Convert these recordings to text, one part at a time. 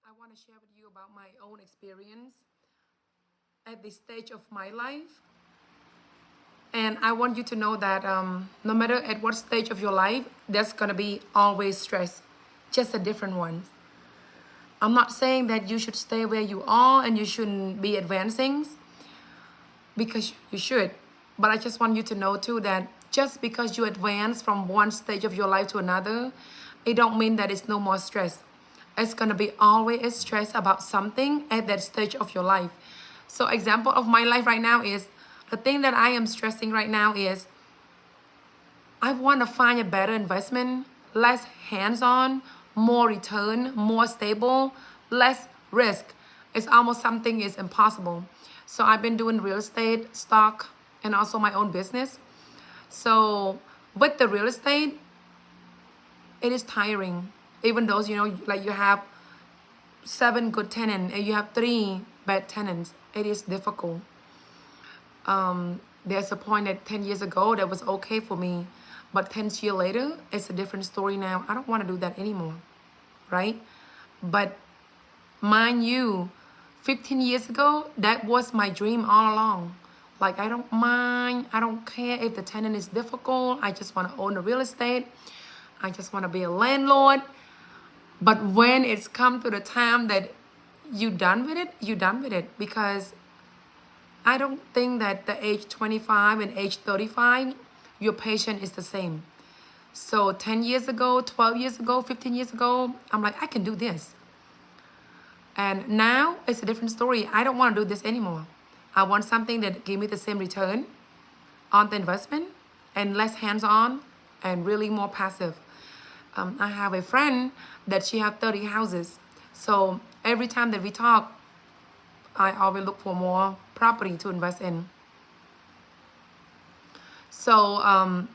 I want to share with you about my own experience at this stage of my life. And I want you to know that no matter at what stage of your life, there's going to be always stress, just a different one. I'm not saying that you should stay where you are and you shouldn't be advancing because you should. But I just want you to know too that just because you advance from one stage of your life to another, it don't mean that it's no more stress. It's gonna be always a stress about something at that stage of your life. So example of my life right now is the thing that I am stressing right now is I want to find a better investment, less hands-on, more return, more stable, less risk. It's almost something is impossible. So I've been doing real estate, stock, and also my own business. So with the real estate, it is tiring. Even though like you have 7 good tenants and you have 3 bad tenants, it is difficult. There's a point that 10 years ago that was okay for me, but 10 years later, it's a different story now. I don't want to do that anymore, right? But mind you, 15 years ago, that was my dream all along. Like, I don't mind, I don't care if the tenant is difficult. I just want to own the real estate. I just want to be a landlord. But when it's come to the time that you done with it, you done with it. Because I don't think that the age 25 and age 35, your patience is the same. So 10 years ago, 12 years ago, 15 years ago, I'm like, I can do this. And now it's a different story. I don't want to do this anymore. I want something that give me the same return on the investment and less hands-on and really more passive. I have a friend that she have 30 houses. So every time that we talk, I always look for more property to invest in. So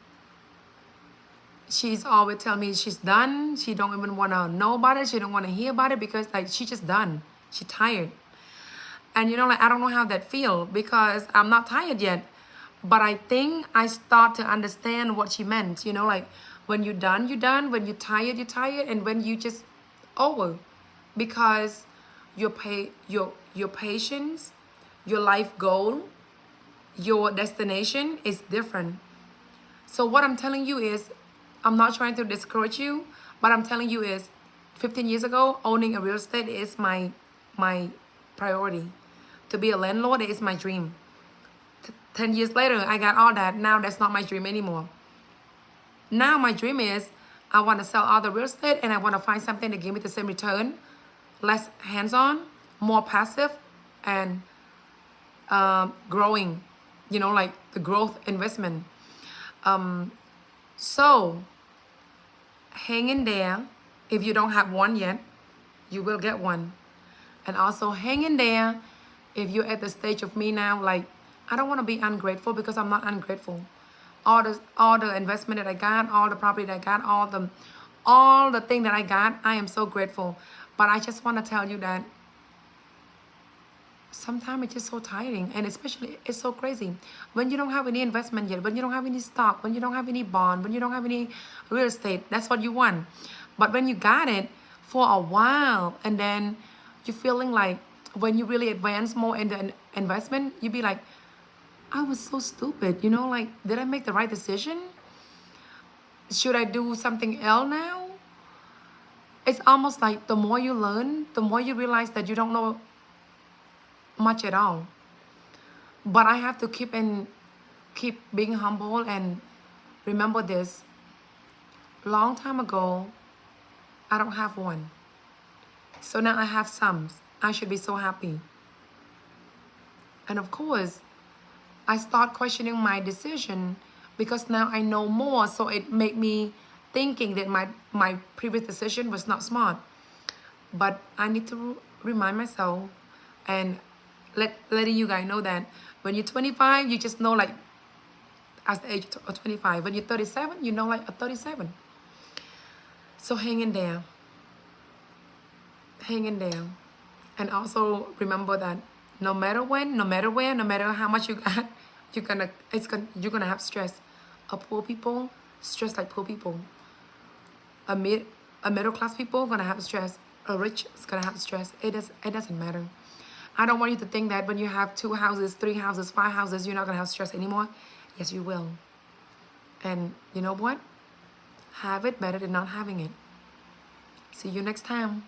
she's always telling me she's done. She don't even want to know about it. She don't want to hear about it because like she just done. She tired. And like I don't know how that feel because I'm not tired yet. But I think I start to understand what she meant. Like when you're done, you're done. When you're tired, you're tired. And when you just over. Because your patience, your life goal, your destination is different. So what I'm telling you is, I'm not trying to discourage you, but I'm telling you is 15 years ago, owning a real estate is my priority. To be a landlord is my dream. 10 years later, I got all that. Now that's not my dream anymore. Now my dream is I want to sell all the real estate and I want to find something that give me the same return, less hands-on, more passive, and growing, like the growth investment. So hang in there. If you don't have one yet, you will get one. And also hang in there if you're at the stage of me now, like I don't want to be ungrateful because I'm not ungrateful. All the investment that I got, all the property that I got, all the thing that I got, I am so grateful. But I just want to tell you that sometimes it's just so tiring, and especially it's so crazy when you don't have any investment yet, when you don't have any stock, when you don't have any bond, when you don't have any real estate. That's what you want. But when you got it for a while and then you're feeling like when you really advance more in the investment, you be like, I was so stupid, like, did I make the right decision? Should I do something else now? It's almost like the more you learn, the more you realize that you don't know much at all. But I have to keep being humble and remember this. Long time ago, I don't have one. So now I have some. I should be so happy. And of course, I start questioning my decision because now I know more. So it made me thinking that my previous decision was not smart. But I need to remind myself and letting you guys know that when you're 25, you just know like as the age of 25. When you're 37, you know like a 37. So hang in there. Hang in there. And also remember that no matter when, no matter where, no matter how much you got, you're gonna have stress. Poor people stress like poor people. A middle class people gonna have stress. a rich is gonna have stress. It doesn't matter. I don't want you to think that when you have 2 houses, 3 houses, 5 houses, you're not gonna have stress anymore. Yes, you will. And you know what? Have it better than not having it. See you next time.